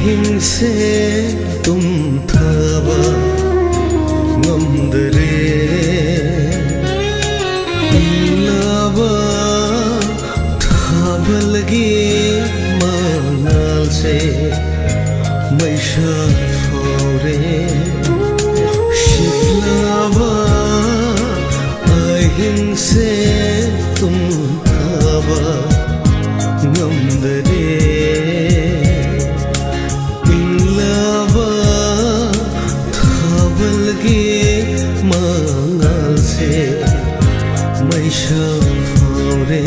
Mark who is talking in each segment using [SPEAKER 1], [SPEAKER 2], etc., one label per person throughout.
[SPEAKER 1] हिंसे तुम थावा ngomdare lava thabalgi manal se maisha faure shitlava ahinse tum thava ngomdare mangal se maisha faure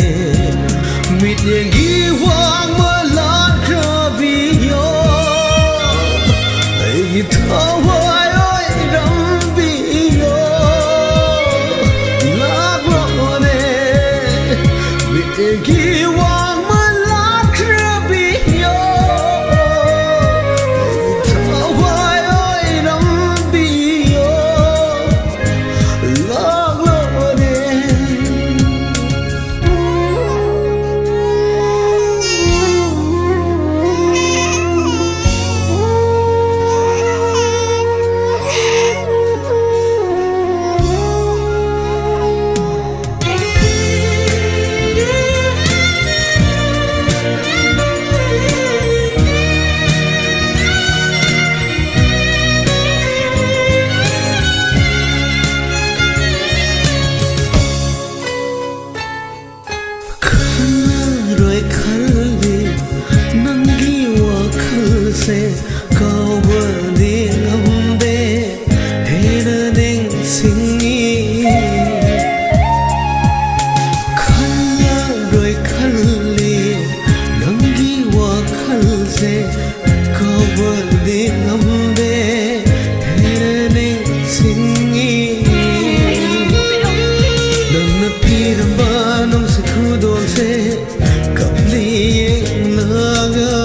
[SPEAKER 1] mityengi wang malan krabiyo ai thawai oi rambiyo laglone mityengi wang malan krabiyo se kawa ding amde hera ding singi khalla roi khalli nangi wa khal se kawa ding amde hera ding singi nang piramba nang se khudol se kapli laga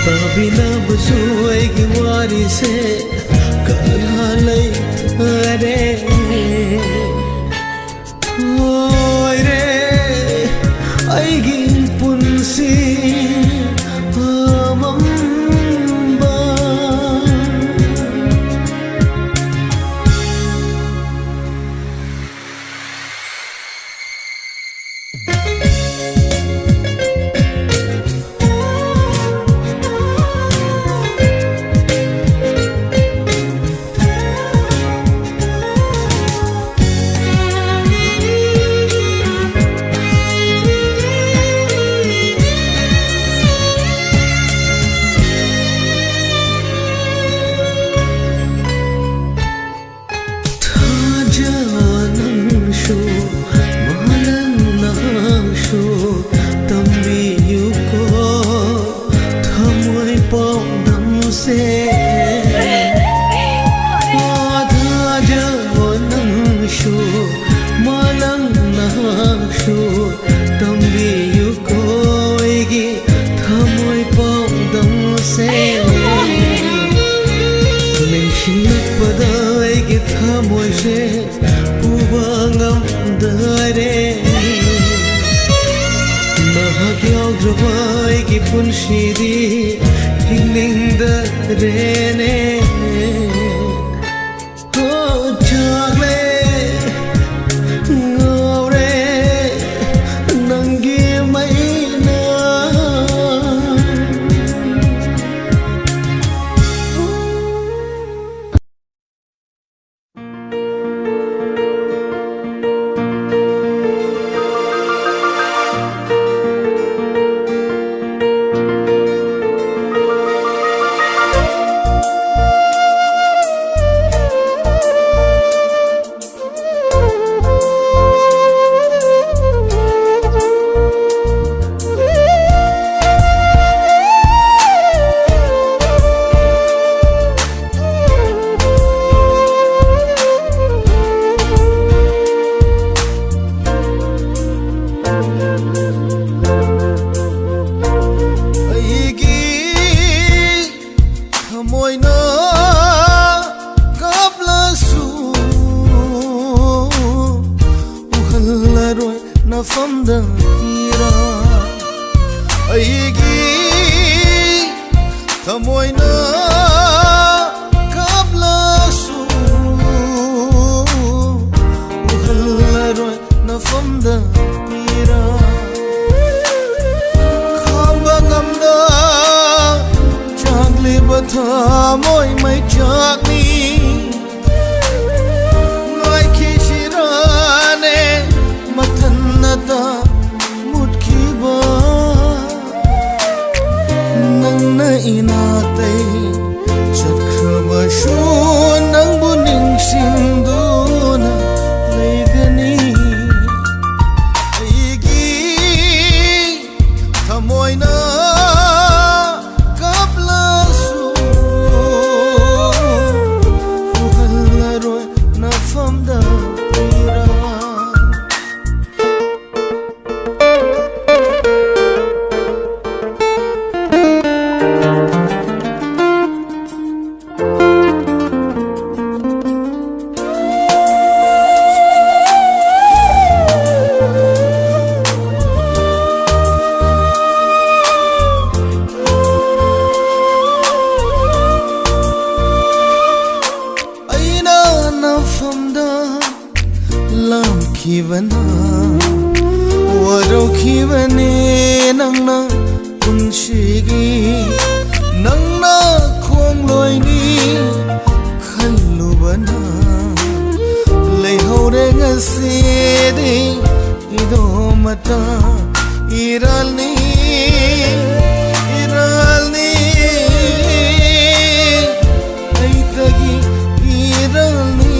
[SPEAKER 1] Tabina busuai ki wari se kalhalai thare oi re ai gi punsi amamba Thamoy se pubangam dare mahak yaudrawai ki punshidi hingling dare ne oh chagle ngore nangi maina
[SPEAKER 2] from the hira aigi
[SPEAKER 1] ꯊꯃꯣꯏꯅ ꯀꯥꯞꯂꯁꯨ ꯎꯍꯜꯂꯔꯣꯏ ꯅꯐꯝꯗ ꯄꯤꯔꯥ ꯈꯥꯝꯕ ꯉꯝꯗ ꯆꯥꯛꯂꯤꯕ ꯊꯃꯣꯏ ꯃꯩꯆꯥꯛꯅꯤ ꯉꯥꯏꯈꯤꯁꯤꯔꯥꯅꯦ ꯃꯊꯟꯅꯇ ꯃꯨꯠꯈꯤꯕ ꯅꯪꯅ ꯏꯅꯥꯛꯇꯩ ꯆꯠꯈ꯭ꯔꯕꯁꯨ ꯅꯪꯕꯨ ꯅꯤꯡꯁꯤꯡꯗꯨꯅ ꯂꯩꯒꯅꯤ ꯑꯩꯒꯤ ꯊꯃꯣꯏꯅ ꯀꯥꯞꯂꯁꯨ ꯎꯍꯜꯂꯔꯣꯏ ꯅꯐꯝꯗ ꯄꯤꯔꯥ lamkhibana waraukhibane nangna punshigi nangna khongloini khallubana leihore ngasidi idomata iralni aitagi iralni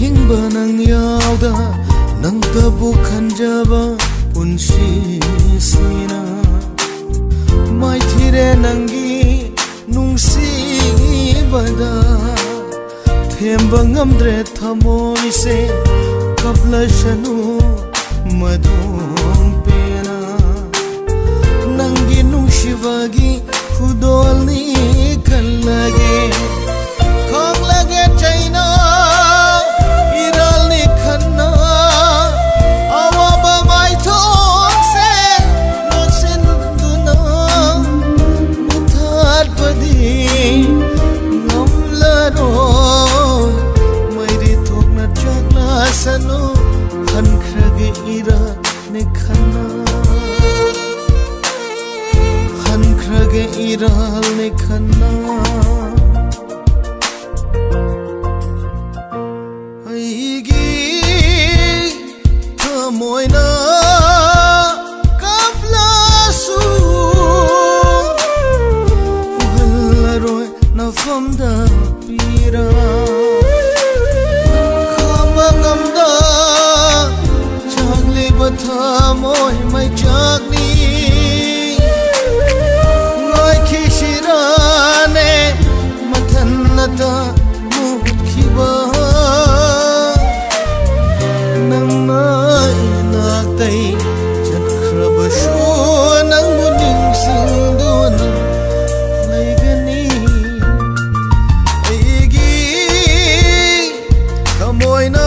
[SPEAKER 1] hingba nang yauda nang tabu khanjaba punsi sina mai thire nangi nungsi bada themba ngamdre thamoi se kapla shanu madhum pena nangi nungshivagi khudolni kallage khanglage chaina sanu hankrage ira ne khana hankrage ira ne khana aigi thamoina kaplasu uhallaroi nafamda pira thamoi maichakni ngaikhisirane mathannata mutkhiba nangna inaktai chatkhrabashu nangbu ningsingduna laigani aigi thamoina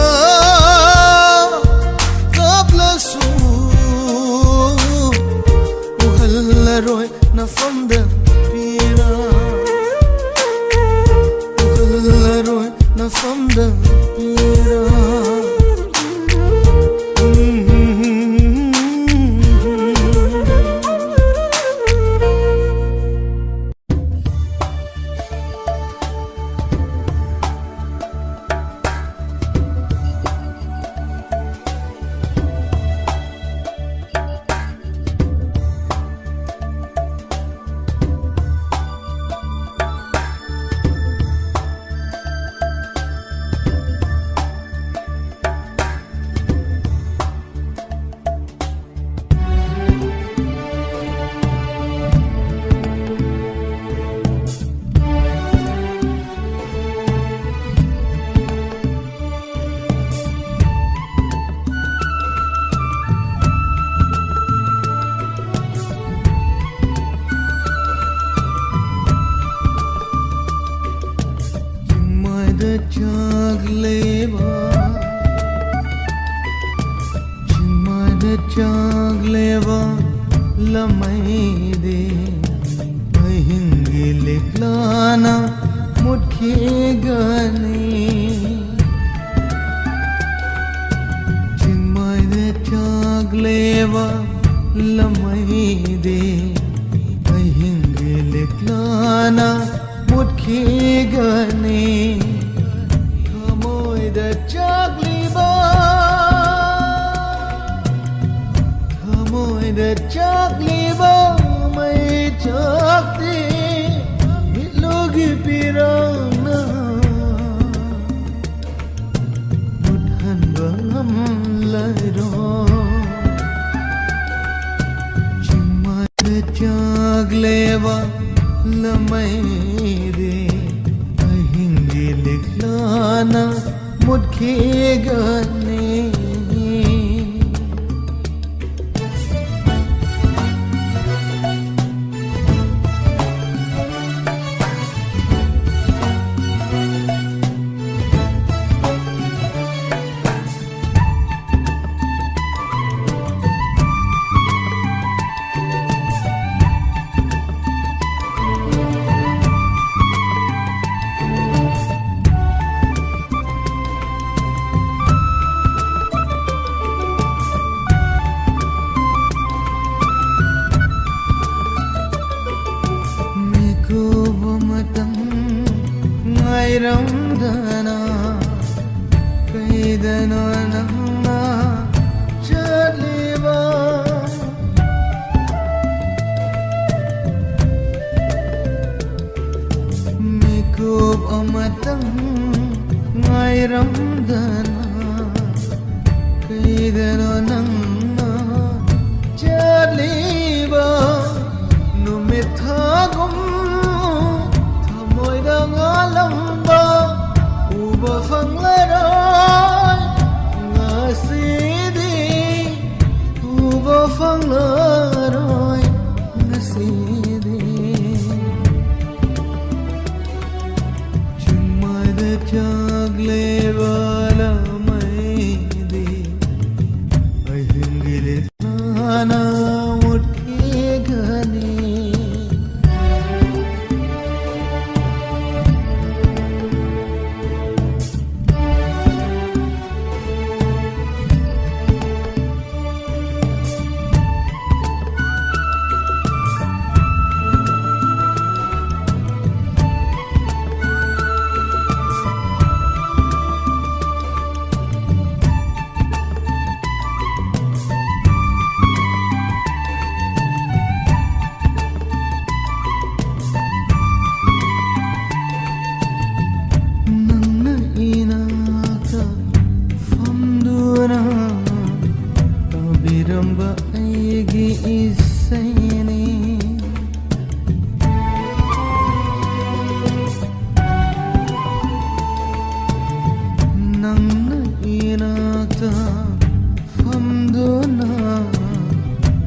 [SPEAKER 1] ꯆꯥꯒ꯭ꯂꯦꯕ ꯂꯃꯩꯗꯤ ꯑꯍꯤꯡꯒꯤ ꯂꯤꯛꯂꯥꯅ ꯃꯨꯠꯈꯤꯒꯅꯤ ꯆꯤꯡꯃꯩꯗ ꯆꯥꯒ꯭ꯂꯦꯕ ꯂꯃꯩꯗꯤ ꯑꯍꯤꯡꯒꯤ ꯂꯤꯛꯂꯥꯅ ꯃꯨꯠꯈꯤꯒꯅꯤ ꯊꯃꯣꯏꯗ ꯆꯥꯛꯂꯤꯕ ꯊꯃꯣꯏꯗ ꯆꯥꯛꯂꯤꯕ ꯃꯩ ꯆꯥꯛꯇꯤ ꯃꯤꯠꯂꯨꯒꯤ ꯄꯤꯔꯥꯡꯅ ꯃꯨꯠꯍꯟꯕ ꯉꯝꯂꯔꯣꯏ ꯆꯤꯡꯃꯩꯗ ꯆꯥꯛꯂꯦꯕ ꯂꯃꯩꯗꯤ ꯑꯍꯤꯡꯒꯤ ꯂꯤꯛꯂꯥꯅ ꯃꯨꯠꯈꯤꯒꯅꯤ ꯉꯥꯏꯔꯝꯗꯅ ꯀꯩꯗꯅꯣ ꯅꯪꯅ ꯆꯠꯂꯤꯕ ꯃꯤꯀꯨꯞ ꯑꯃꯇꯪ ꯉꯥꯏꯔꯝꯗꯅ ꯀꯩꯗꯅꯣ ꯅꯪꯅ ꯆꯠꯂꯤꯕ ꯅꯨꯃꯤꯠ ꯊꯥꯒꯨꯝ ꯊꯃꯣꯏꯗ ꯉꯥꯜꯂꯝꯕ ꯎꯕ ꯐꯪꯂꯔꯣꯏ ꯉꯁꯤꯗꯤ ꯎꯕ ꯐꯪꯂꯔꯣꯏ ꯉꯁꯤꯗꯤ ꯆꯤꯡꯃꯩꯗ ꯆꯥꯛꯂꯦꯕ ꯂꯃꯩꯗꯤ ꯑꯍꯤꯡꯒꯤ ꯂꯤꯛꯂꯥꯅ ꯃꯨꯠꯈꯤꯒꯅꯤ ꯑꯩꯒꯤ ꯏꯁꯩꯅꯤ ꯅꯪꯅ ꯏꯅꯥꯛꯇ ꯐꯝꯗꯨꯅ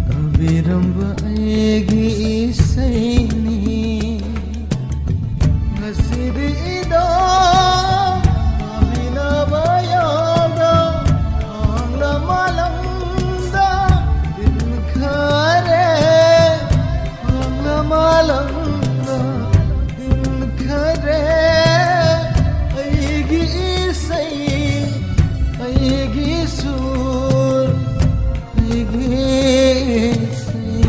[SPEAKER 1] ꯇꯥꯕꯤꯔꯝꯕ ꯑꯩꯒꯤ ꯏꯁꯩꯅꯤ ꯉꯁꯤꯗꯤ ꯏꯗꯣ ꯇꯥꯕꯤꯅꯕ ꯌꯥꯎꯗ ꯃꯥꯡꯂ ꯃꯥꯂꯪ malanga din khare aigi isai aigi sur aigi isai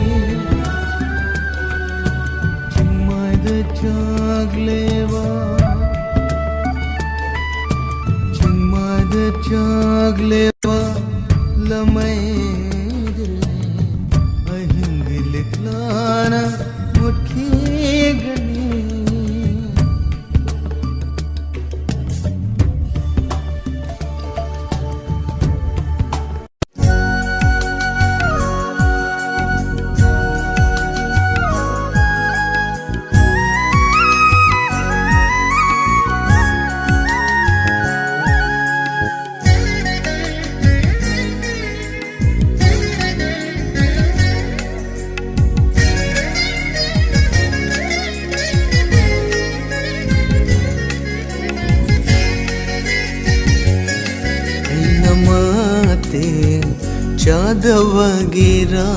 [SPEAKER 1] gira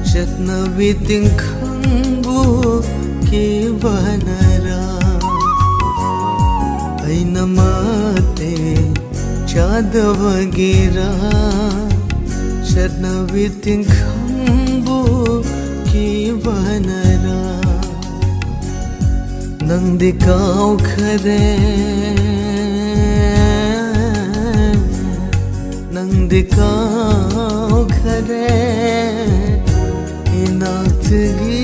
[SPEAKER 1] Shatnavi tingkangbu kibanara Aina mate chadava gira Shatnavi tingkangbu kibanara Nangdi kau khare Nangdi kau khare Inatgi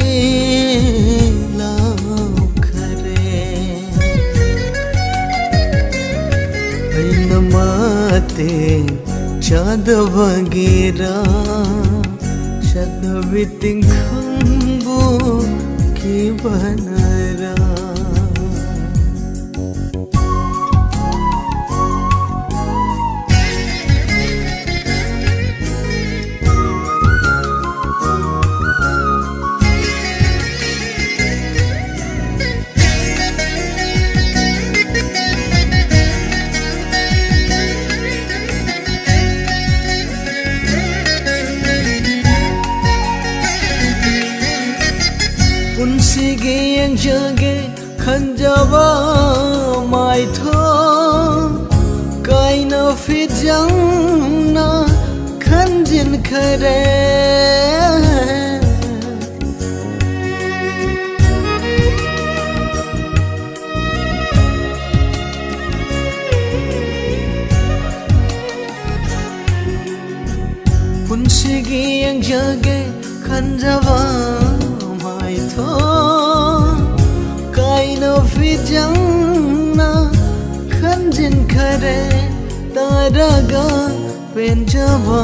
[SPEAKER 1] lau khare Aina mate chadava gira Shatnavi tingkangbu kibanara Punsige yang jage khanjaba mai tho kaina fijang na khanjin khare Punsige yang jage khanjaba Kaina fijang na khanjin khare taraga penjaba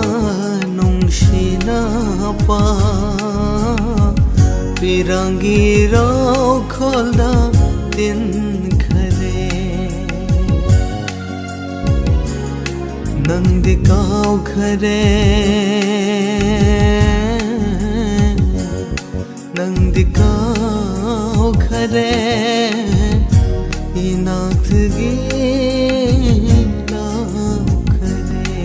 [SPEAKER 1] nungshina pa pirangi rao kholda tin khare nangdi kau khare Nangdi kau khare Inatgi lau khare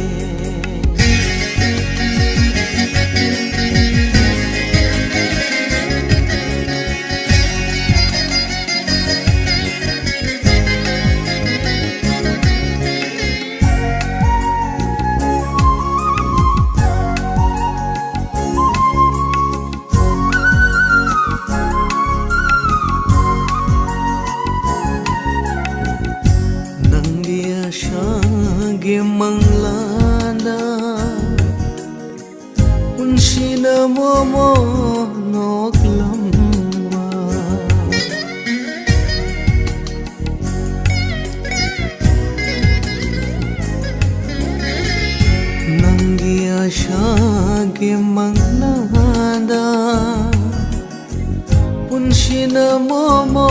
[SPEAKER 1] Shage manglada Unshina momo noklamba Nangia shage manglada Unshina momo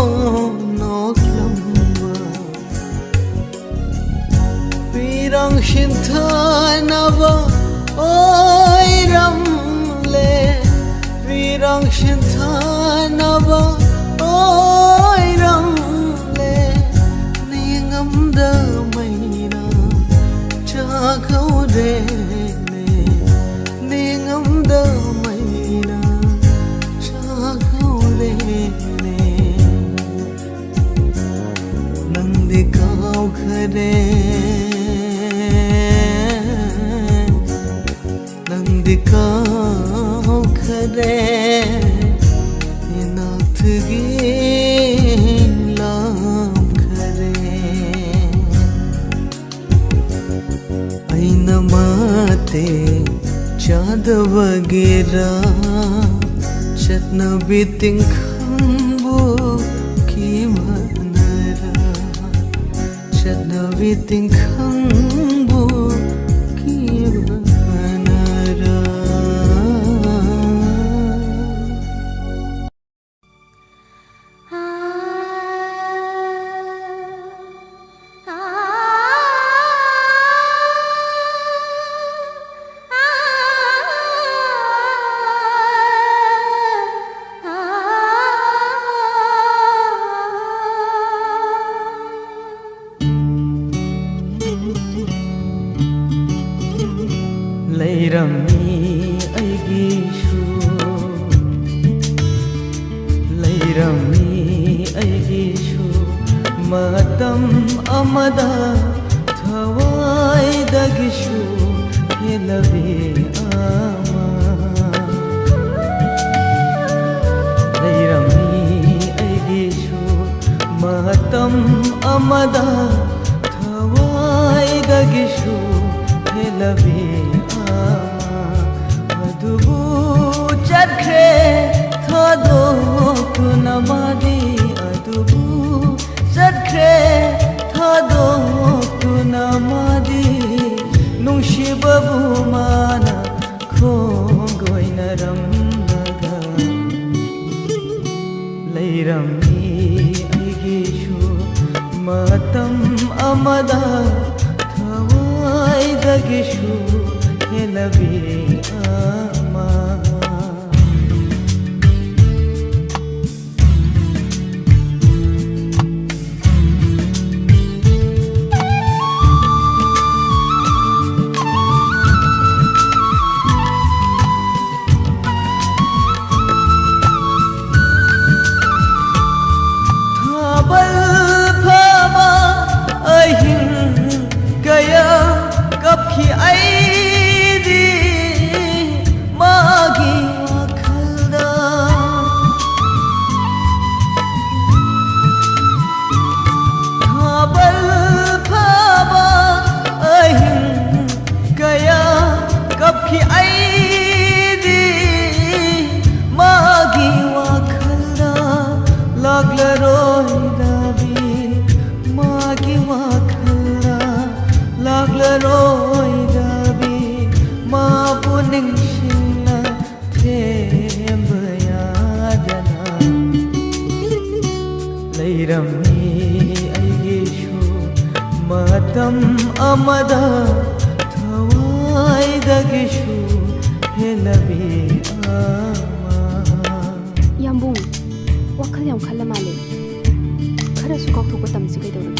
[SPEAKER 1] noklamba Pirang shintanava oi ramle Pirang shintanava oi ramle Ningamda maina chakaure Ningamda maina chakaure Nangdi kau khare Nangdi kau khare Inatgi lau khare Aina mate chadava gira Shatnavi tingkangbu kibanara Shatnavi tingkangbu kibanara amada thawaidagishu helabe ama leirami aigishu matam amada thawaidagishu helabe adubu chakre thado kunamadi adubu chakre thado kunamadi nungshibabu mana khongoina ramnaga leirami aigishu matam amada thawaidagishu helabe ama khi ấy đi magi wakhalda habal phaba ahin kaya kap khi ấy đi magi wakhalda lagla roi dabi magi wakhalda lagla roi dabi ma puning shina thembaya leirami aigishu matam amada thawaidagishu helabe ama
[SPEAKER 2] yambung wakhal yam khalla male khara su kok thok tam si kai dawra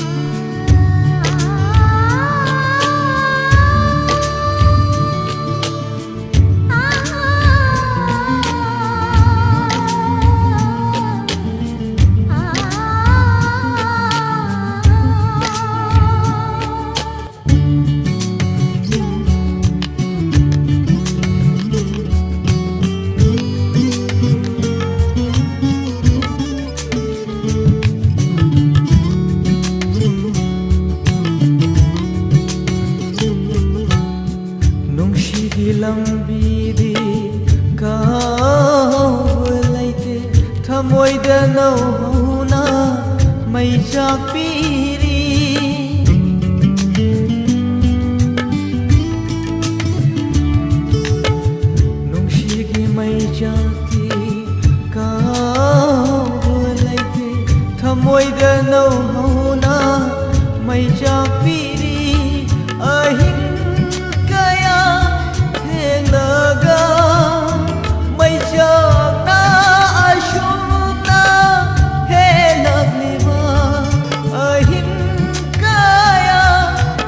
[SPEAKER 1] lambidi kaw laite thamoida nauna mai chakpiri nungshigi mai chakti kaw laite thamoida nauna mai chakpiri ahin kaya naga mai chakna ashuna he lagliba ahin kaya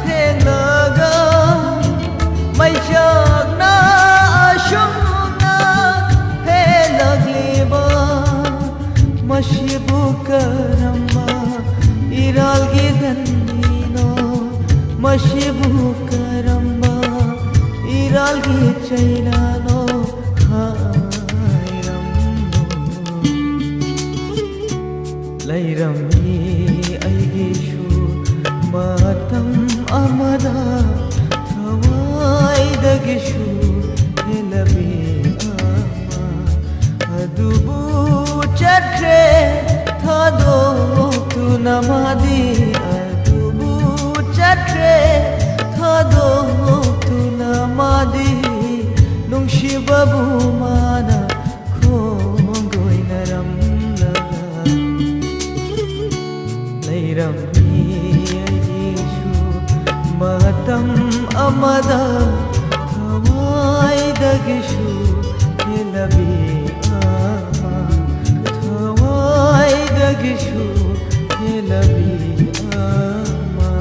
[SPEAKER 1] the naga mai chakna ashuna he lagliba mashibu karamba iralgi dandino mashibu karamba iralgi chainano hairamno leirami aigishu matam amada thawaidagishu helabe ama adubu chakre thado tunamadi adubu chakre thado tunamadi nungshibabu mana khongoina ramnaga leirami aigishu matam amada thawaidagishu helabe ama thawaidagishu helabe ama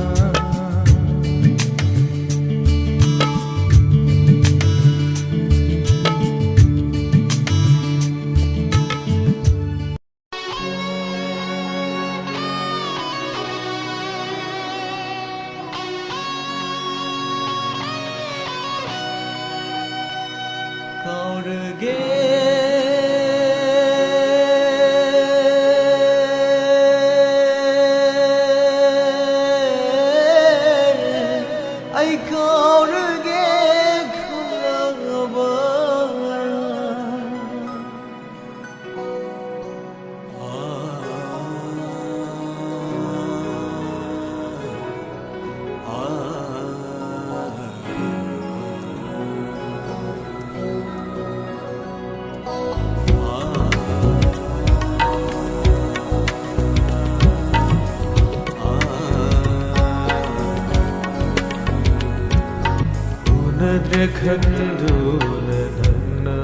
[SPEAKER 1] Khanduna nanna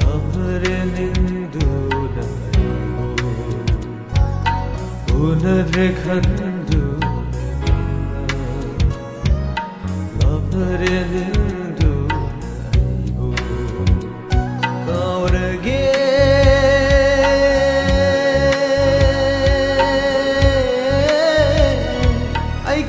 [SPEAKER 1] lavre ninduna unadre khanduna lavre ninduna kaurage ai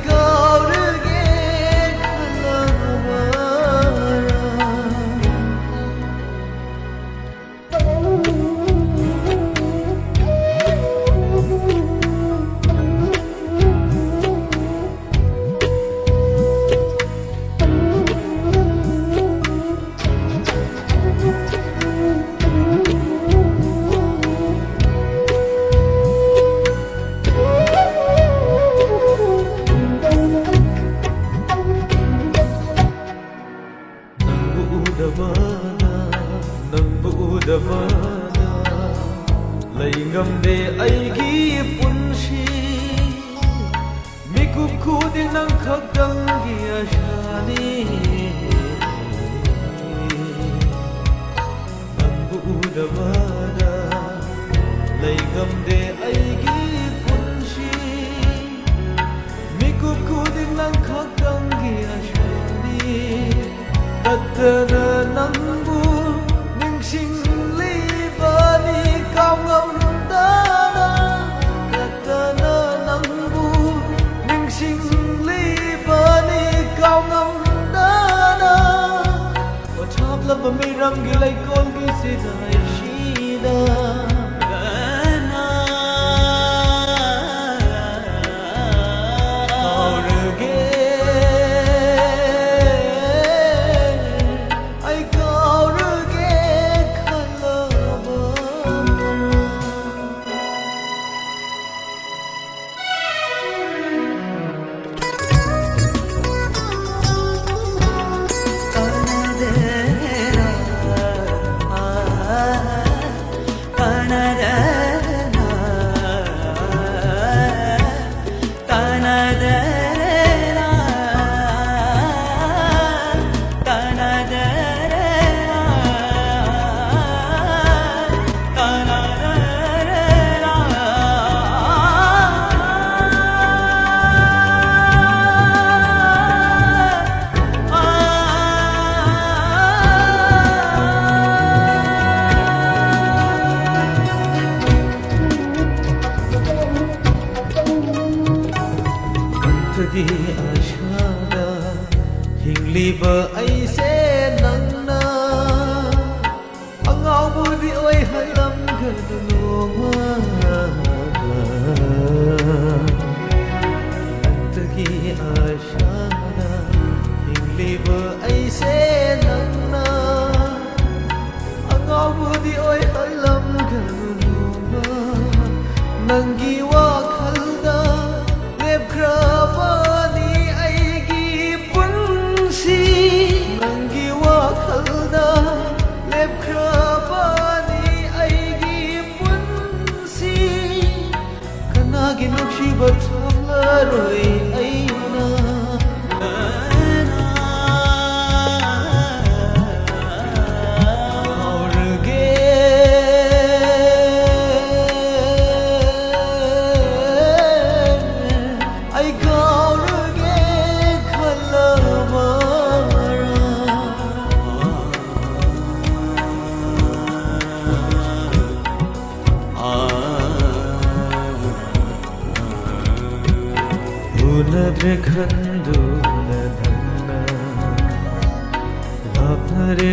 [SPEAKER 1] Udavana Laingamde aigi punshi Mikup kuding nang khagdangi ashani Nambu udavana Laingamde aigi punshi Mikup kuding nang khagdangi ashani Tatana nambu ningsing Love me ram gilai kol ki sidai shida gana aurge ai kaurge khalaba Di ashada hingliba aise nangna angau budi oi halam gadunoma Antaki ashada hingliba aise nangna angau budi oi halam gadunoma nangi wa khalda lebkraba Ginukshi bathamlaroi aina aurge ai gaurge khalabara Unadre khanduna nanna lavre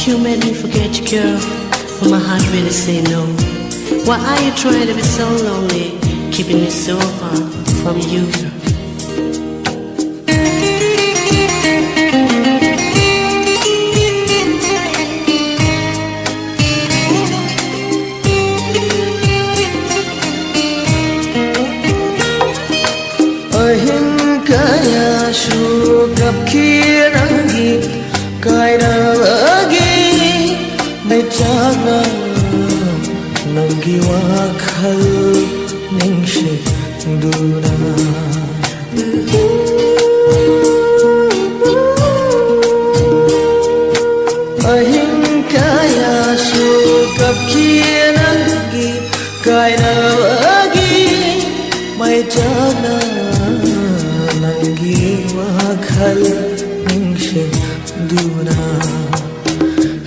[SPEAKER 3] You made me forget you, girl, but my heart really say no. Why are you trying to be so lonely, keeping me so far from you, girl?
[SPEAKER 1] Nangi wakhal ningshik duna Ahing kaya sukap kinangi kaya wagi may jana nangi wakhal ningshik duna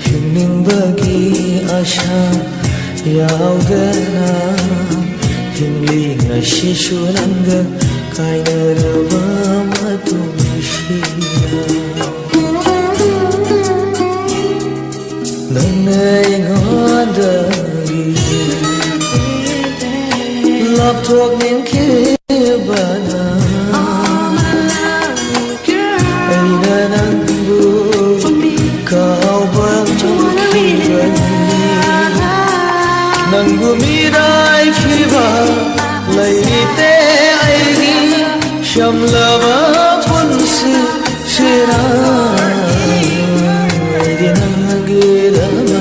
[SPEAKER 1] hining bagi asha yaudana himli ngashishu nanga kainaraba matumshina nanai ngoda talking kibana Aina nangu kau bangkibani Nangu mirai kiba laite aigi shamlava punsi sira Aidi nangirama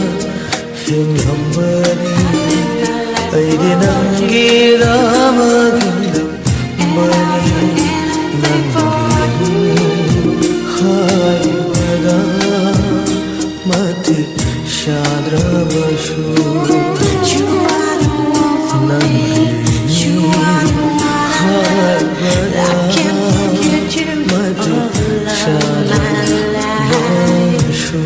[SPEAKER 1] hingambani Aidi nangirama hingambani Nangi haibada mati shadra bashu Nangi haibada mati shadra bashu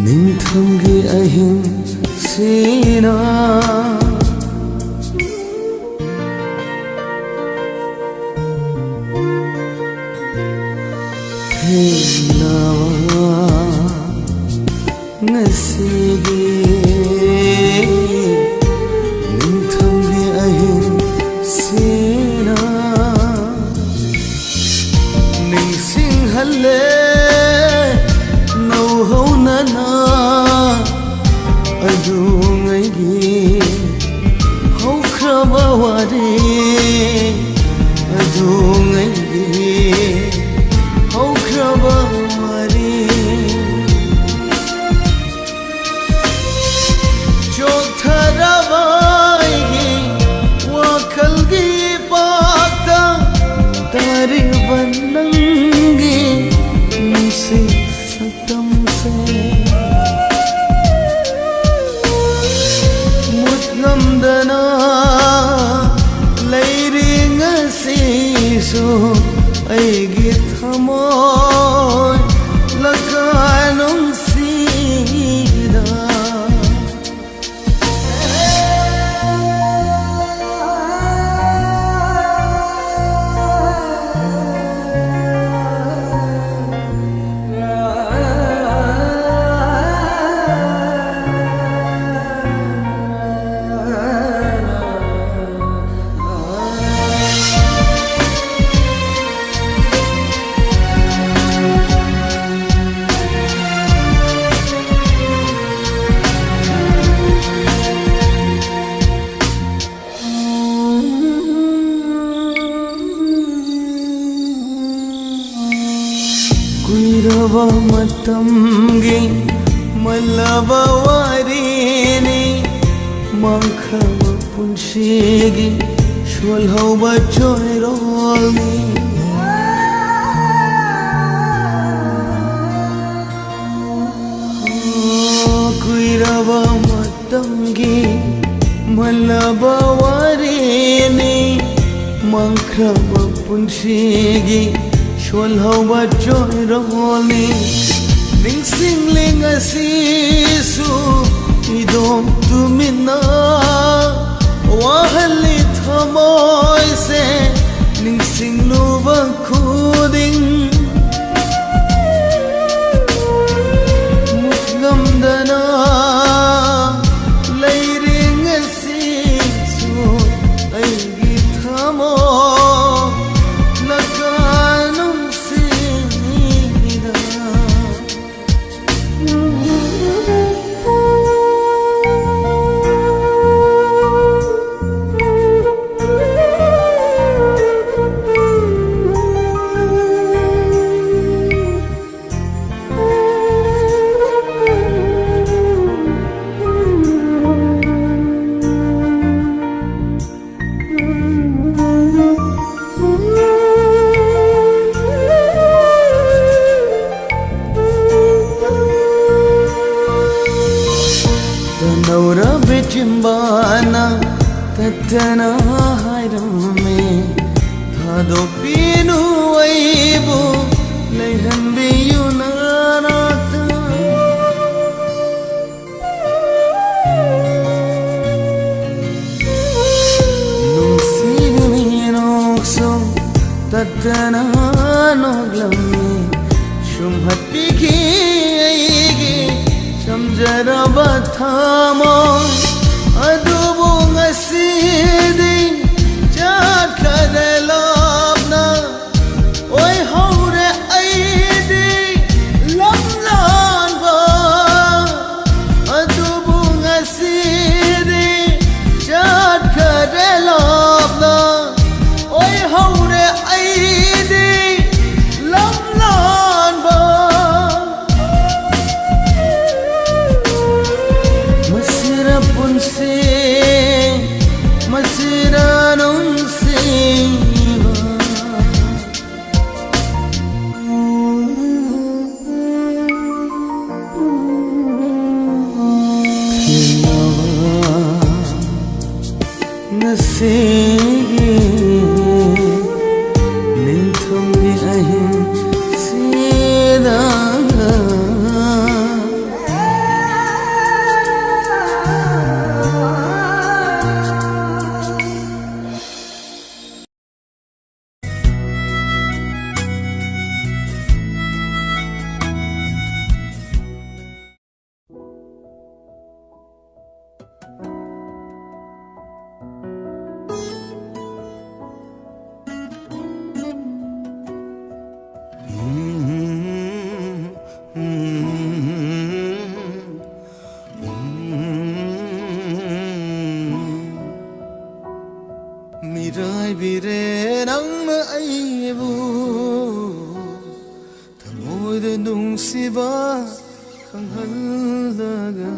[SPEAKER 1] Ninthamgi ahim sina Thenawa ngasigi Ninthamgi ahim sina Ningsing halle Nauhaunana Adungaigi Haukraba wari Adungaigi Haukraba wari Jotharavaigi Wakalgi Bata Tari Vanangi Nisi Satam se Mutnamdana Lairing asisu Aigi thamoy Lakanong sida Kuirava matamgi malava warini Mankhava punshigi shwalhava choirolni Kuirava matamgi malava warini Mankhava punshigi Shwalhava choirolni Ningsingling asisu Idom tumina Wahali thamoy se Ningsingluva khuding Mutngamdana Lairing asisu Aigi thamoy Lakanong sida चिंबाना तत्तना हायरमे थादो पीनु अइबो लेहनबियु नानाता नुसिगमी नोक्सो तत्तना नोग्लमी shumhatpiki aigi chamjaraba thamo adubu ngasidi chakhare labna oi haure aidi lamlan ba adubu ngasidi chakhare labna oi haure aidi mirai bire nang aibu thamoi de nungsiba khanghallaga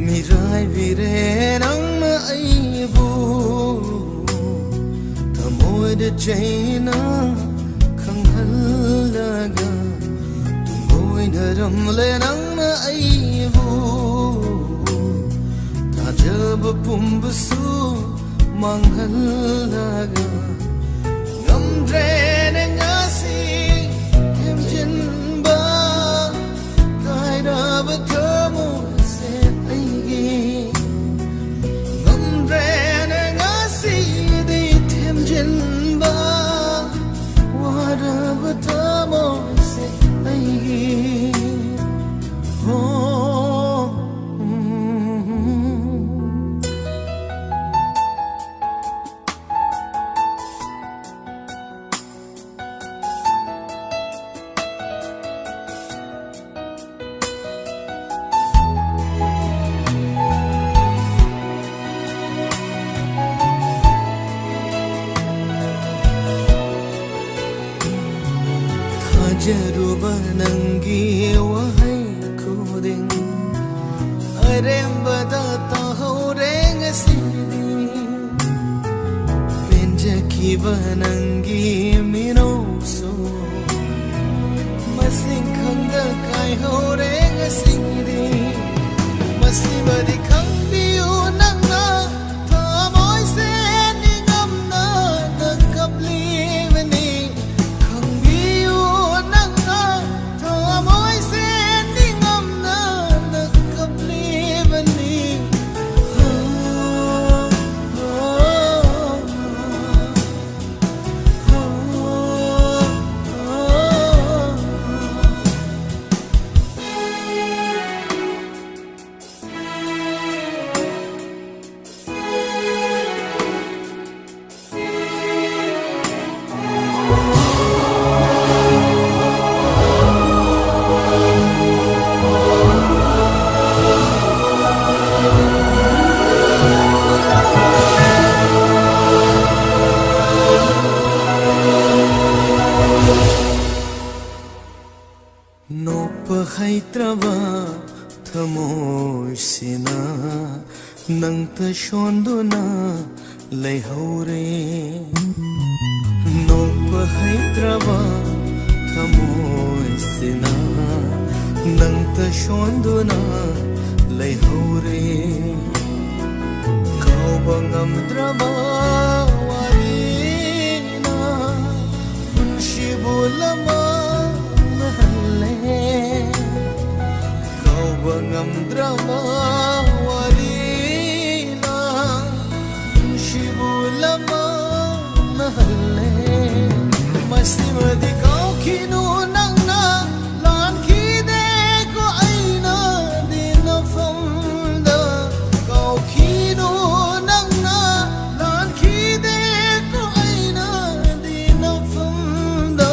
[SPEAKER 1] mirai bire nang aibu thamoi de chaina khanghallaga tungoi naram le nang aibu thajab pumbusu manghallaga ngamdre ne ngasi temjin ba kaida bathamu Jaruba nangi wahai kuding aremba da tahoreng sidi benja ki banangi minoso masing khangda kai horeng sidi masibadi khangdiu nangna thamoi se ningamna nakapli vani ꯅꯣꯛꯄ ꯊꯃꯣꯏꯁꯤꯅ ꯅꯪꯇ ꯁꯣꯟꯗꯨꯅ ꯂꯩꯍꯧꯔꯦ ꯅꯣꯛꯄ ꯍꯩꯇ꯭ꯔꯕ ꯊꯃꯣꯏꯁꯤꯅ ꯅꯪꯇ ꯁꯣꯟꯗꯨꯅ ꯂꯩꯍꯧꯔꯦ ꯀꯥꯎꯕ ꯉꯝꯗ꯭ꯔꯕ ꯋꯥꯔꯤꯅ ꯄꯨꯟꯁꯤꯕꯨ ꯂꯃꯟꯍꯜꯂꯦ ꯀꯥꯎꯕ ꯉꯝꯗ꯭ꯔꯕ ꯋꯥꯔꯤꯅ ꯄꯨꯟꯁꯤꯕꯨ ꯂꯃꯟꯍꯜꯂꯦ ꯃꯁꯤꯃꯗꯤ ꯀꯥꯎꯈꯤꯅꯨ ꯅꯪꯅ ꯂꯥꯟꯈꯤꯗꯦꯀꯣ ꯑꯩꯅꯗꯤ ꯅꯐꯝꯗ ꯀꯥꯎꯈꯤꯅꯨ ꯅꯪꯅ ꯂꯥꯟꯈꯤꯗꯦꯀꯣ ꯑꯩꯅꯗꯤ ꯅꯐꯝꯗ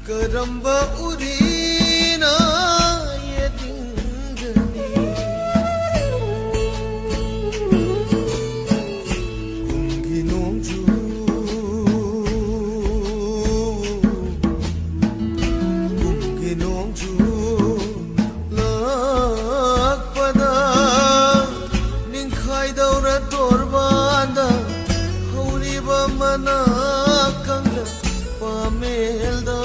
[SPEAKER 1] Karamba urina yedingani Kungi nongju lakpada Ningkhai daura torbanda Hauriba mana kangla pamelda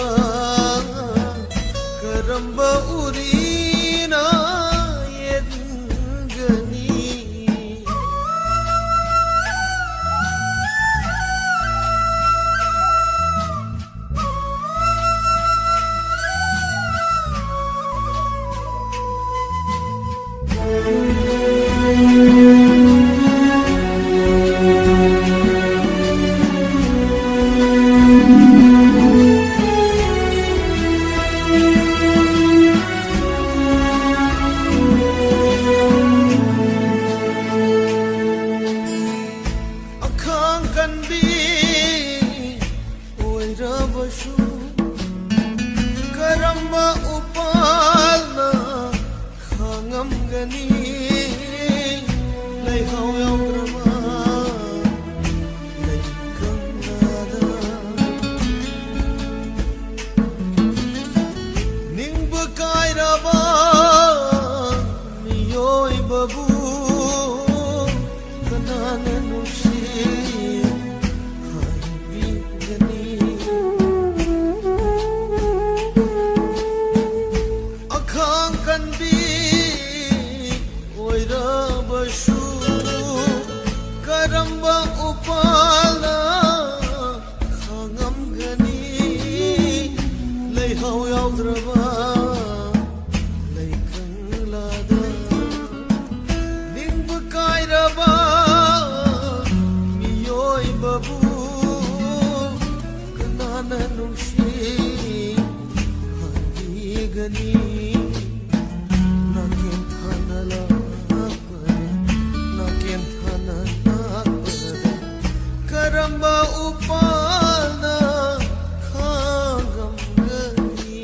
[SPEAKER 1] Karamba urina yedingani Karamba upalna khangamgani leihau yaudrama leikangnada ningba kairaba miyoi babu kanana nusi Karamba upala khangamgani leihau yaudraba leikanglada ningba kairaba miyoi babu kanana nungsi hanigani nakin thanala Karamba upalna khangamgani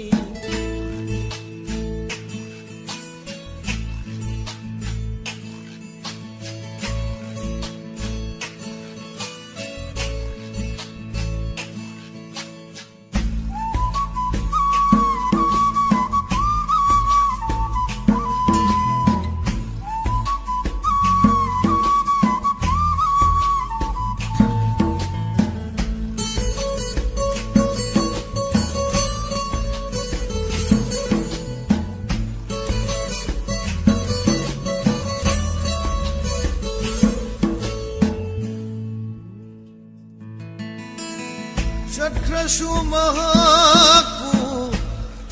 [SPEAKER 1] ꯆꯠꯈ꯭ꯔꯁꯨ ꯃꯍꯥꯛꯄꯨ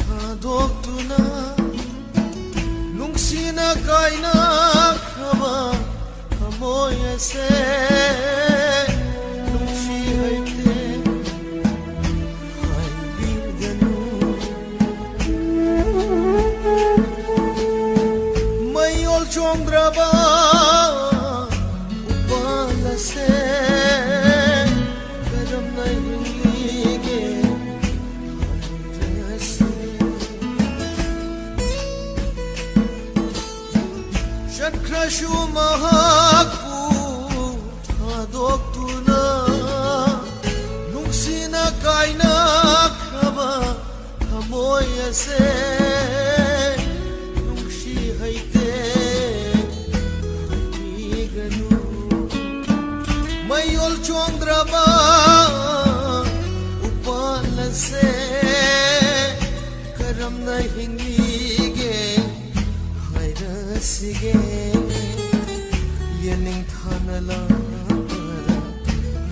[SPEAKER 1] ꯊꯥꯗꯣꯛꯇꯨꯅ ꯅꯨꯡꯁꯤꯅ ꯀꯥꯏꯅꯈ꯭ꯔꯕ ꯊꯃꯣꯏ ꯑꯁꯦ ꯅꯨꯡꯁꯤ ꯍꯩꯇꯦ ꯍꯥꯏꯕꯤꯒꯅꯨ ꯃꯩꯑꯣꯜ ꯆꯣꯡꯗ꯭ꯔꯕ ꯎꯄꯥꯜ ꯑꯁꯦ ꯀꯔꯝꯅ ꯍꯤꯡꯂꯤꯒꯦ ꯍꯥꯏꯔꯁꯤ ꯆꯠꯈ꯭ꯔꯁꯨ ꯃꯍꯥꯛꯄꯨ ꯊꯥꯗꯣꯛꯇꯨꯅ ꯅꯨꯡꯁꯤꯅ ꯀꯥꯏꯅꯈ꯭ꯔꯕ ꯊꯃꯣꯏ ꯑꯁꯦ ꯅꯨꯡꯁꯤ ꯍꯩꯇꯦ ꯍꯥꯏꯕꯤꯒꯅꯨ ꯃꯩꯑꯣꯜ ꯆꯣꯡꯗ꯭ꯔꯕ ꯎꯄꯥꯜ ꯑꯁꯦ ꯀꯔꯝꯅ ꯍꯤꯡꯂꯤꯒꯦ ꯍꯥꯏꯔꯁꯤꯒꯦ 예능타나 라라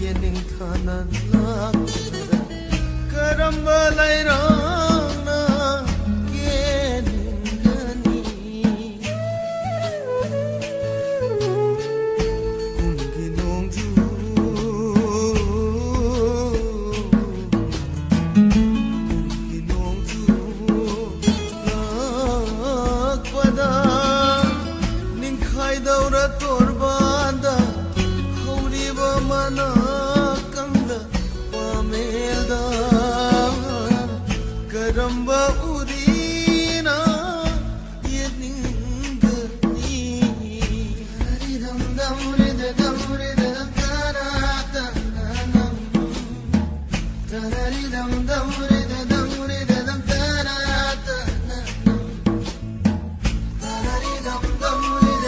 [SPEAKER 1] 예능타나 라라 까람발라이라나 깨능가니 공기농주 공기농주 낙바다 닝카이다우라 torbanda hauriba mana kanda pamelda karamba urina yeningani haridam damrida damrida karata nanam tanaridam damrida damrida karata nanam tanaridam damrida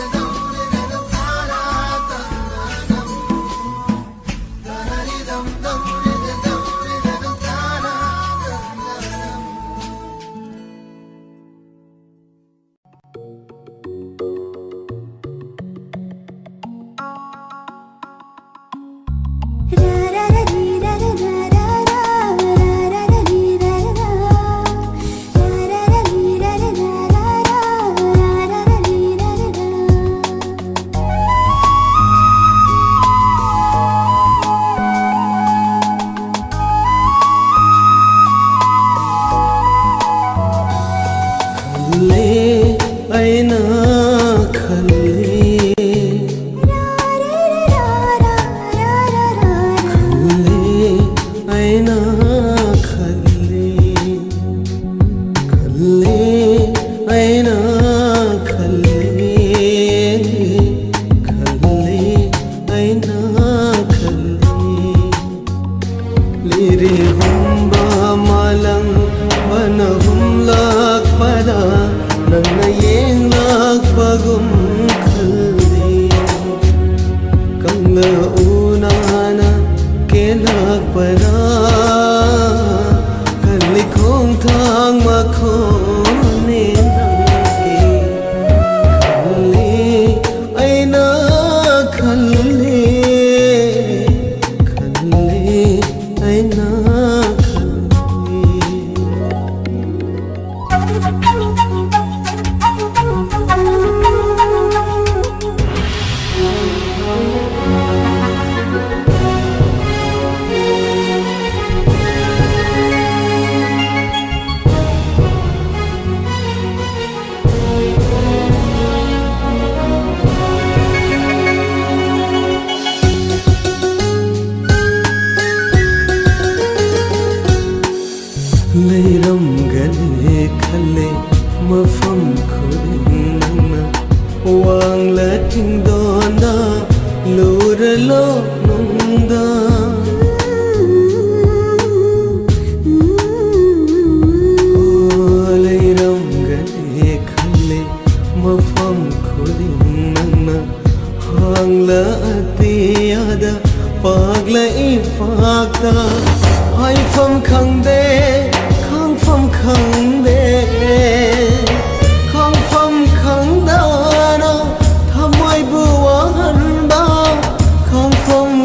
[SPEAKER 3] Phong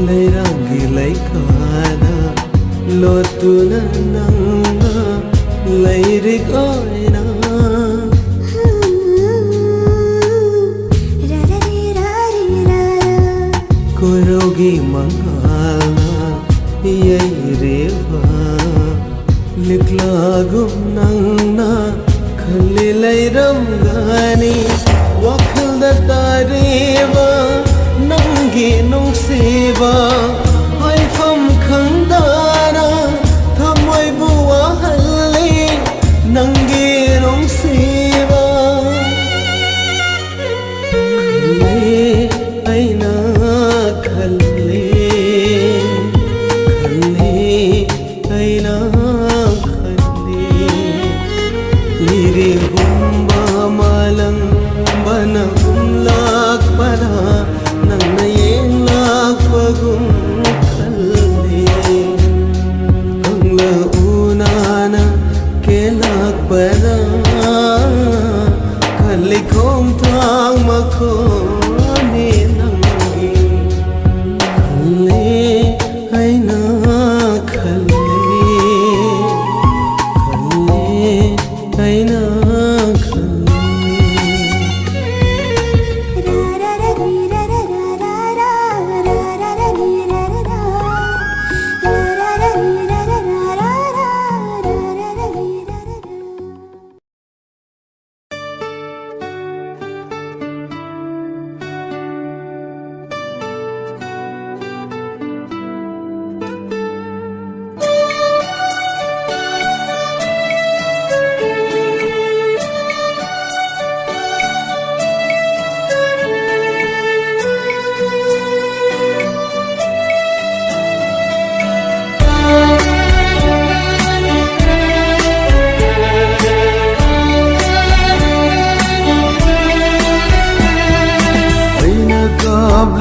[SPEAKER 1] leirangi leikana lotuna nanga leirik oina Korogi mangalna yaireva liklagum nangna khalli leiram gani wakhalda tareva nangi nungsiba haifam khandana thamoi buwa halli nangi nungsiba khalli aina khalli aina khalli liri humba malang bana humlak para nangna yelak pagum khalli angla unana kelak para khalli khom thang makhoni nangi khalli aina khalli aina khalli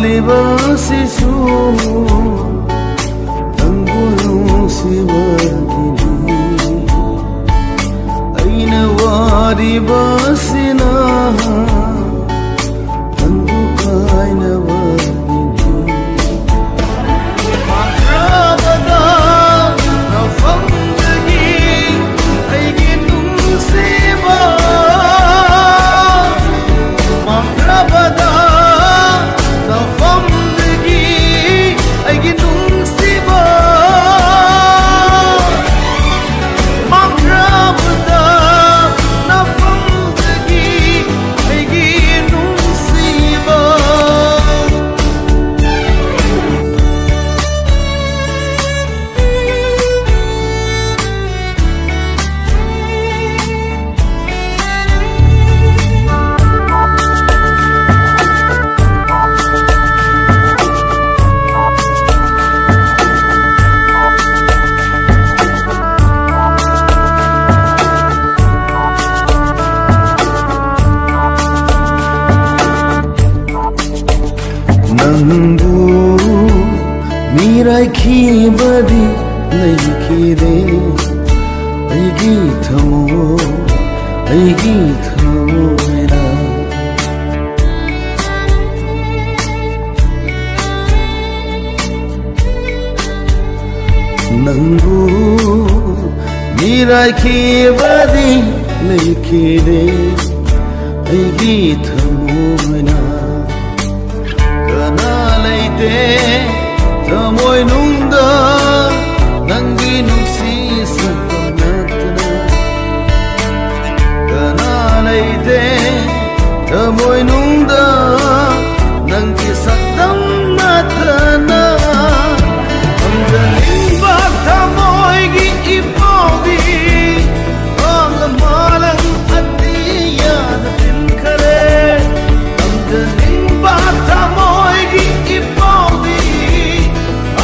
[SPEAKER 1] Libasisu tangulung siwagini aina wari basina tangukaina wagini makrabada nafamdagi aiginung siwa makrabada Nangu mirai khibadi leikire aigi thamo mera Nangu mirai khibadi leikire aigi thamo mera Tamoy nungda nangi nungsi sapanatna Kanalaite tamoy nungda nangi sakdam natna Amdaling bak tamoy gi ipawi Ang malang atiyan din kare Amdaling bak tamoy gi ipawi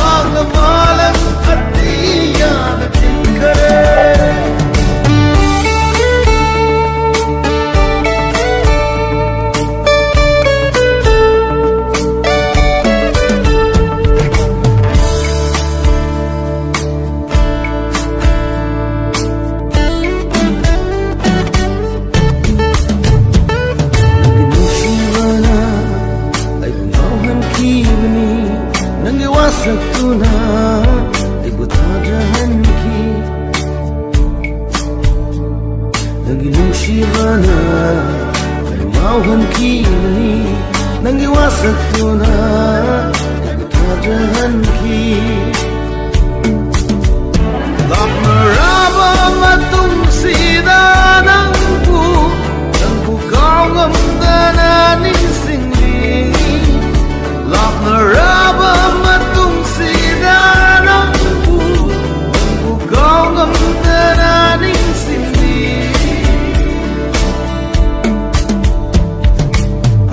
[SPEAKER 1] Ang malang atiyan din kare Nagi nushibana Mauhan kini Nangi wasatuna Tajahan ki Lakmaraba matung sida Nangku kau ngamdana nisingli Lakmaraba matung sida Nangku kau ngamdana nisingli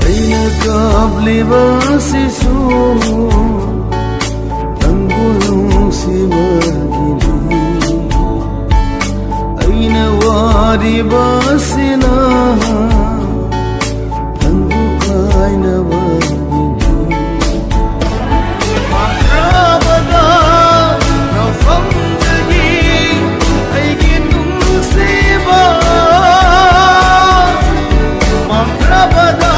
[SPEAKER 1] Aina kabliba sisu Tanggulung si magili Aina wadi basina Tanggukay na bagili Makrabada na famdagi Ay ginungsiba Makrabada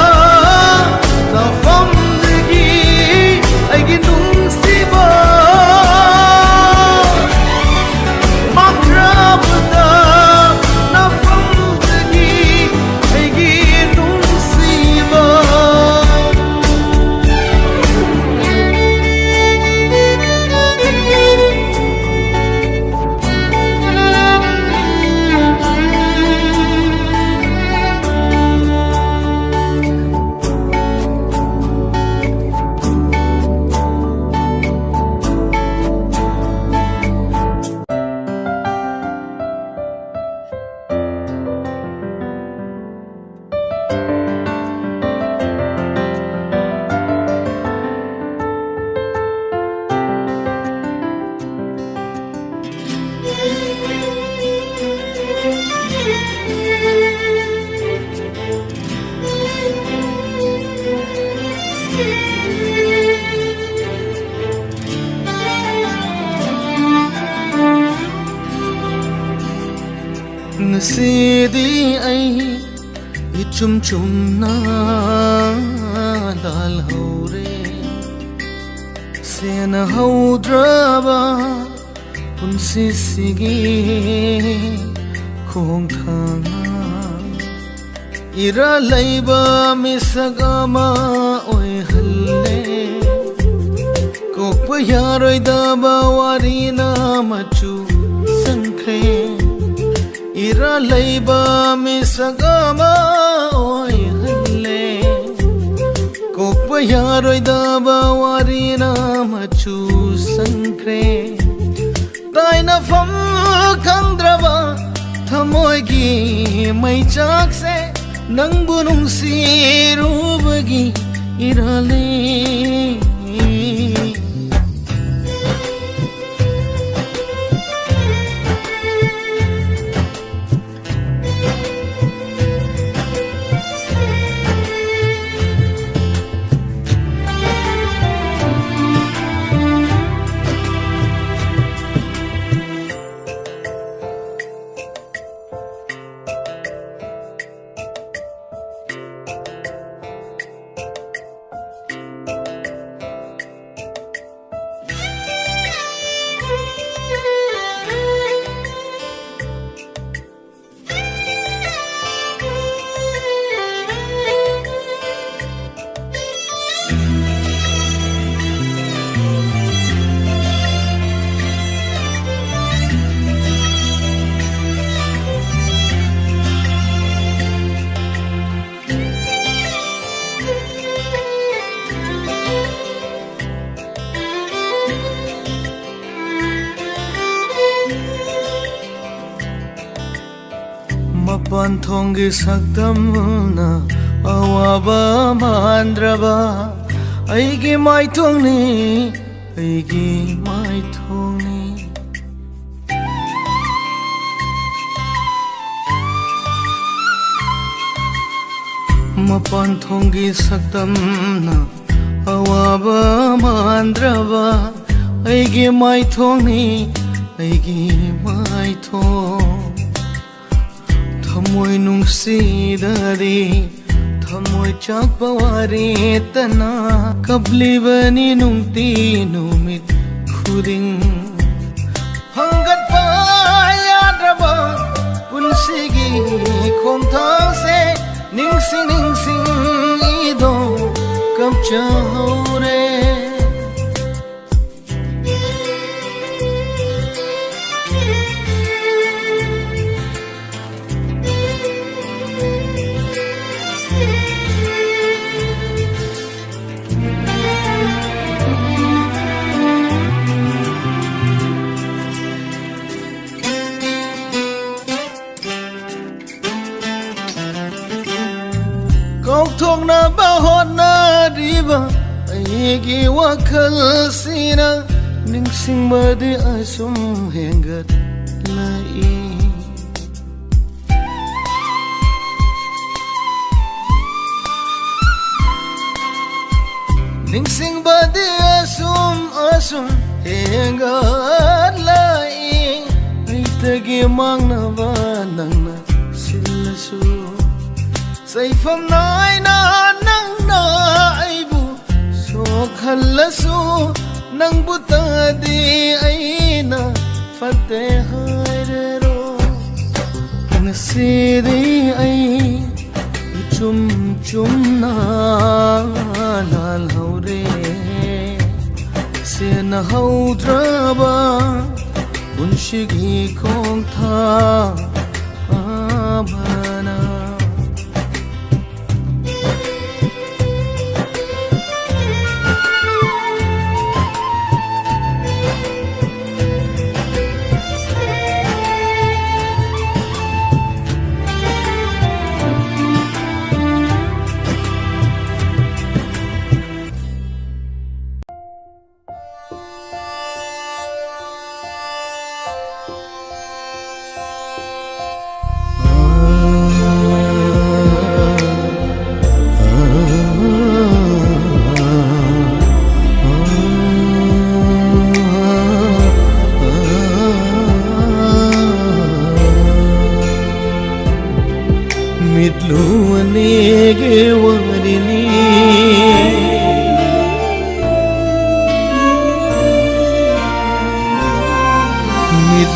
[SPEAKER 1] na famdagi Ay ginungsiba Makrabada na famdagi Ay ginungsiba Ngasidi ay ichum-chum na lalhaure Sena haudraba punsisigi kong thanga Ira layba misagama oy halle Kokpa yaroy daba warina machu sankhe Ira layba misagama oy halle Kokpa yaroy daba warina machu sankre Taina fam kangdraba thamoygi mai chakse Nangbu nungsirubagi irale Mapanthongi sakdamna awaba mandraba Aigi maithongni Aigi maithongni Mapanthongi sakdamna awaba mandraba Aigi maithongni Aigi maithong Thamoy nungsidari Thamoy chakpawari tana Kablibani nungti numit khuding Hanggat pa yadraba sigi khom thang se ning sing ido kam chaure Kau thong na ba hot na riba ai gi wakal sina ning sing ma de asum hengat lai ning sing ba de asum hengat lai ai tagi mang na ba nang na silasu say from nai na nang na ai bu so khalasu nang buta di ai na fate hai ro na siri ai chum na lal haure se na haudra ba unshigi khong tha abana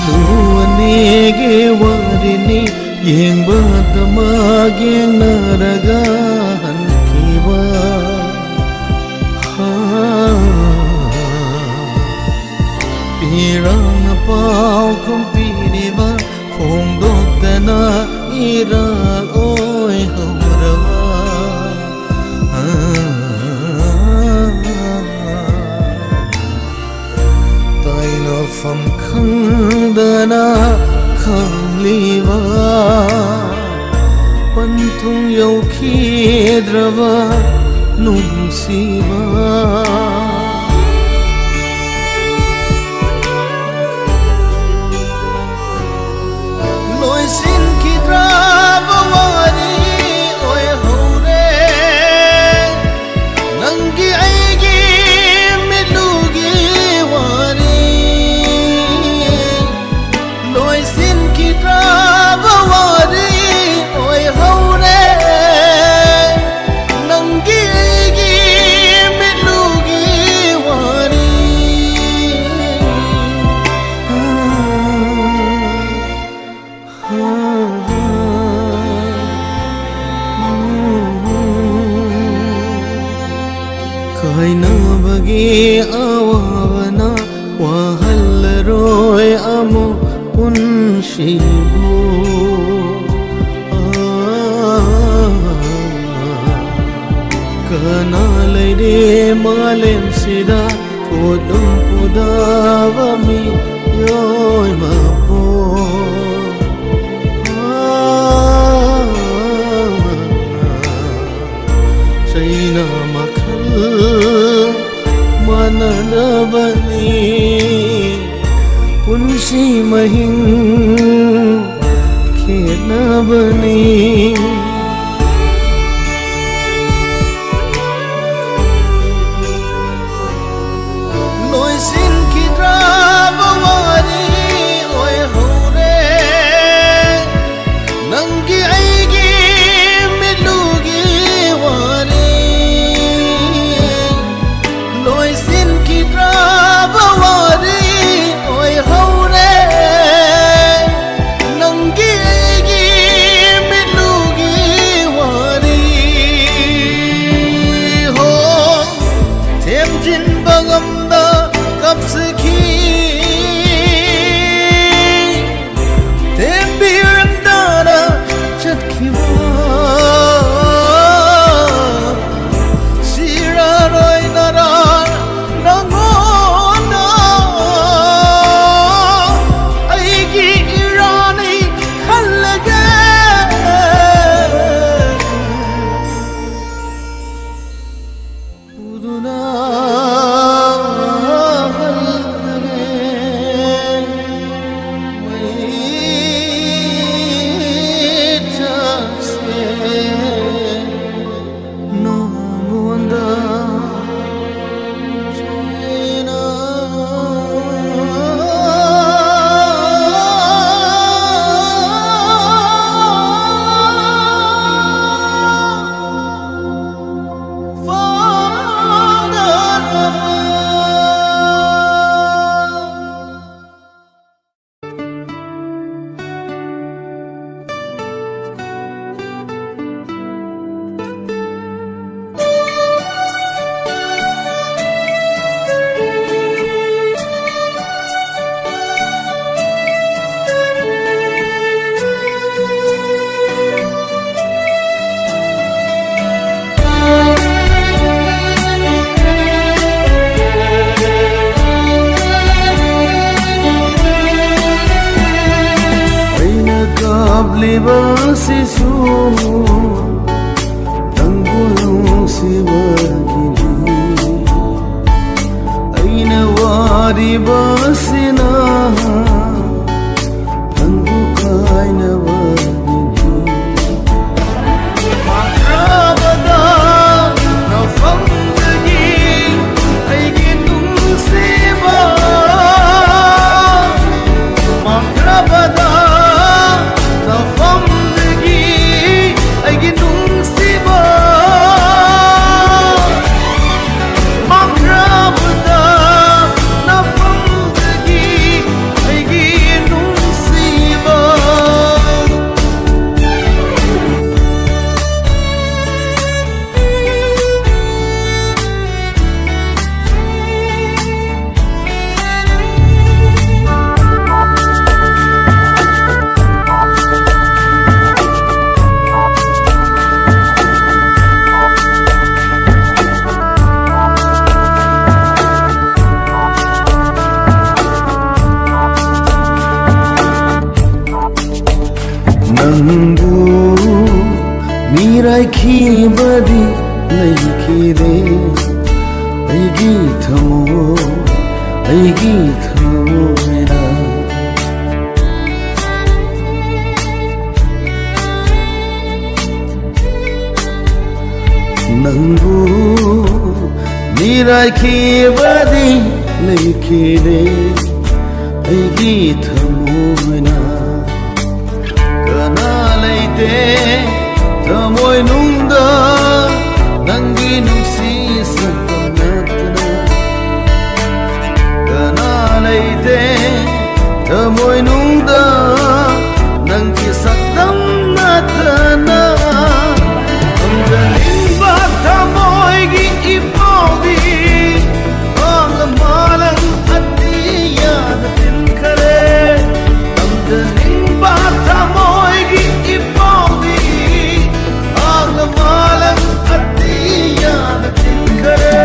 [SPEAKER 1] mitluanege warini yengba tamageng naraga hankiwa pirang pau kumpiniba fongdok dana iral oi hamrawa taina fam khangdana khangliwa panthung yaukhidrwa nungsiwa sin ki drava wari oi hore nangi aigi milugi wari loi sin ki drava wari oi hore nangi aigi milugi wari kaina bagi awana wahal roy amo unshibu kana leide malem sida podum pudavami yoy mapo China makhal mananabani punsi mahing khenabani loi sin ki drava wari oi hore nangi aigi milugi wari loi sin ki drava wari oi hore nangi aigi libasisu tangulung sibagini aina wari basina tangu kaina bagini makrabada na famdagi aigi nung siba makrabada
[SPEAKER 4] Nangbu mirai ki badi nahi ki re aigi thamo mera Nangbu mirai ki badi nahi ki re aigi thamo mera Tamoy nungda nangi nungsi sakamnatna Kana laite tamoy nungda nangi sakdam natna Amgaling ba tamoy gi ipaudi Ang malang at iyan natin kare Amgaling ba tamoy gi ipaudi Ang malang at iyan natin kare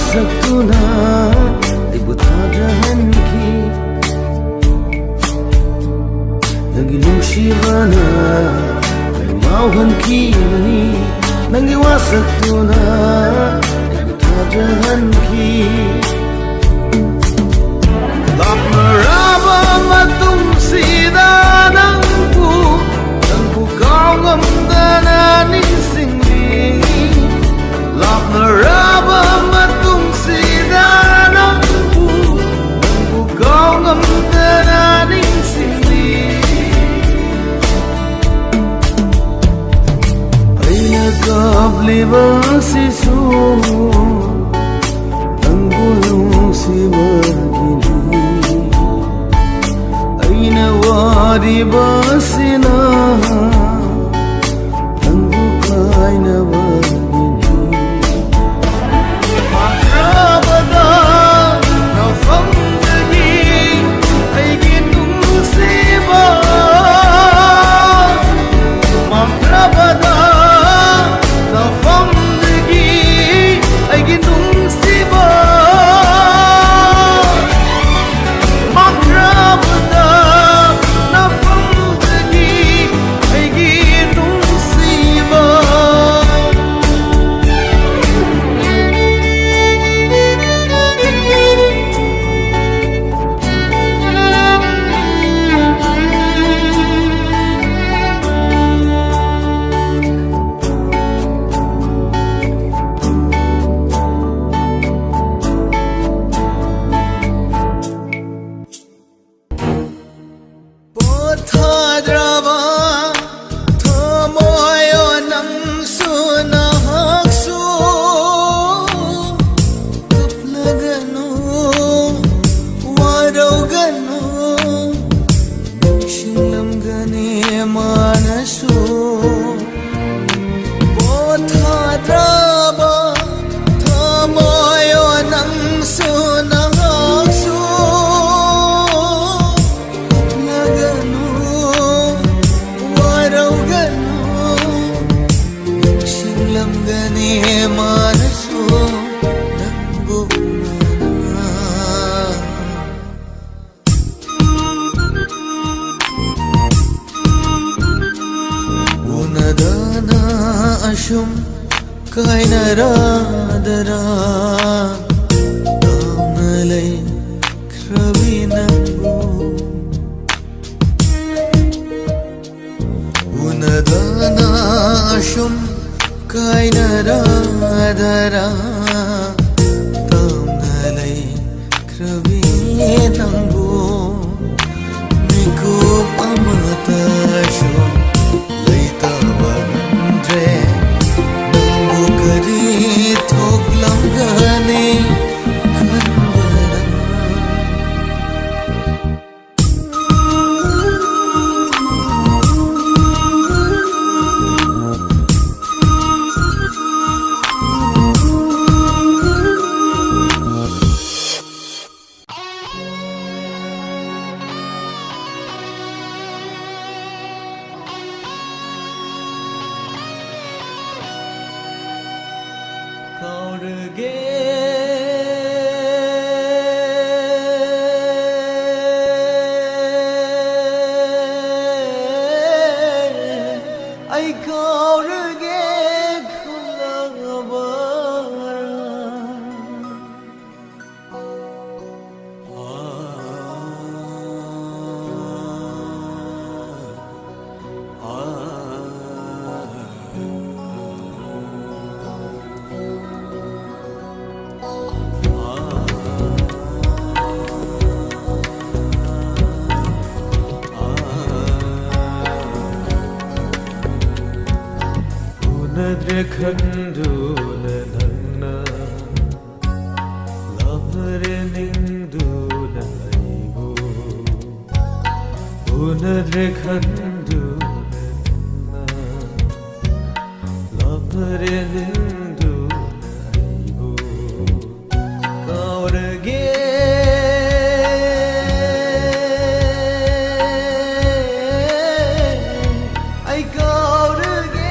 [SPEAKER 4] Saktuna ibu tadahan ki Nagilong shivana ay mauhan ki Nangiwasak tuna ibu tadahan ki Lak maraba matung sidanang ku Nang bukaw ngamdana nisingli Lak maraba matung sidanang ku Nang bukaw ngamdana nisingli Ay nagkabli ba si Su
[SPEAKER 1] ꯀꯥꯏꯅꯔꯗꯔꯥ ꯇꯥꯝꯅ ꯂꯩꯈ꯭ꯔꯕꯤ ꯅꯪꯕꯨ ꯎꯅꯗꯅ ꯑꯁꯨꯝ ꯀꯥꯏꯅꯔꯗꯔꯥ ꯇꯥꯝꯅ ꯂꯩꯈ꯭ꯔꯕꯤ ꯅꯪꯕꯨ ꯃꯤꯀꯨꯞ ꯑꯃꯇꯁꯨ ꯂꯩꯇꯕ ꯉꯝꯗ꯭ꯔꯦ ꯅꯪꯕꯨ ꯀꯔꯤ ꯊꯣꯛꯂꯝꯒꯅꯤ ꯈꯟꯕꯗ ಕಾಡುಗೆ I ಕಾಡುಗೆ ಉನದ್ರೆ ಕಂಡುನ ನನ್ನ ಲಭರೆ ನಿಂದು ನೈಗೂ ಉನದ್ರೆ ಕಂಡು ನನ್ನ ಲಭರೆ ನಿಂದು ನೈಗೂ ಕಾವರಿಗೆ ಐ ಕಾವರಿಗೆ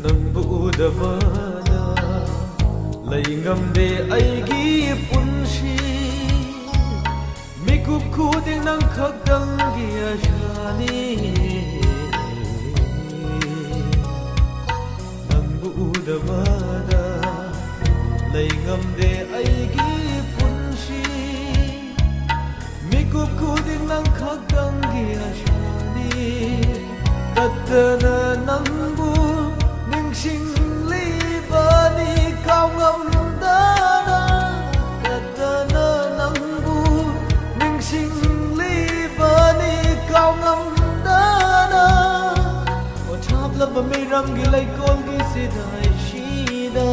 [SPEAKER 1] ꯅꯪꯕꯨ ꯎꯗꯕꯅ ꯂꯩ ꯉꯝꯗꯦ ꯑꯩꯒꯤ ꯄꯨꯟꯁꯤ ꯃꯤꯀꯨꯞ ꯈꯨꯗꯤꯡ ꯅꯪ ꯈꯛꯇꯪꯒꯤ ꯑꯁꯥꯅꯤ ꯅꯪꯕꯨ ꯎꯗꯕꯅ ꯂꯩ ꯉꯝꯗꯦ ꯑꯩꯒꯤ ꯄꯨꯟꯁꯤ ꯃꯤꯀꯨꯞ ꯈꯨꯗꯤꯡ ꯅꯪ ꯈꯛꯇꯪꯒꯤ ꯑꯁꯥꯅꯤ ꯇꯠꯇꯅ ꯅꯪꯕꯨ ꯅꯤꯡꯁꯤꯡꯂꯤꯕꯅꯤ ꯀꯥꯎꯉꯝꯗꯅ ꯇꯠꯇꯅ ꯅꯪꯕꯨ ꯅꯤꯡꯁꯤꯡꯂꯤꯕꯅꯤ ꯀꯥꯎꯉꯝꯗꯅ ꯄꯣꯊꯥꯞꯂꯕ ꯃꯤꯔꯝꯒꯤ ꯂꯩꯀꯣꯜꯒꯤ ꯁꯤꯗꯥꯏꯁꯤꯗ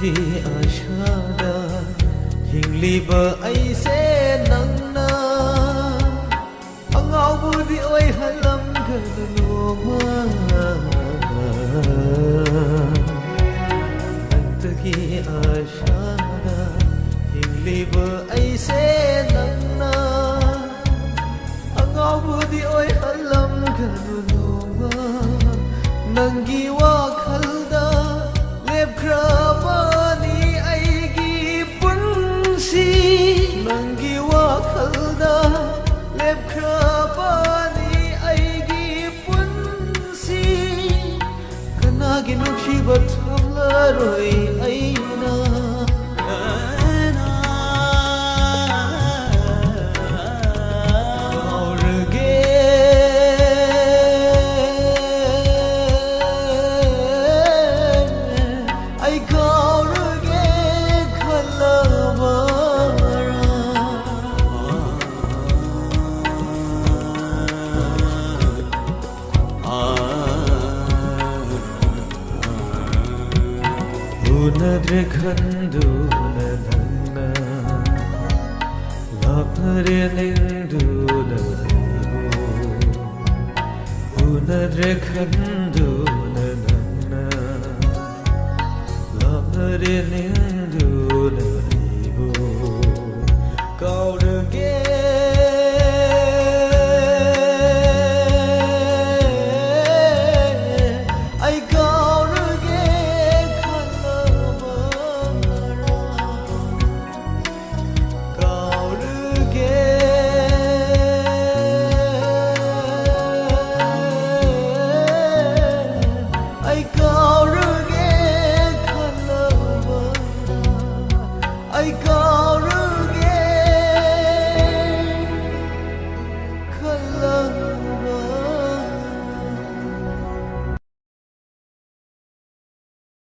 [SPEAKER 1] आशादा हिंगलीबा ऐसे नंगना अंगावुदी ओय हलम गदनोमा अंतकी आशादा हिंगलीबा ऐसे roi aina Unadre khanduna nanna lapare ninduna Unadre khanduna nanna lapare ninduna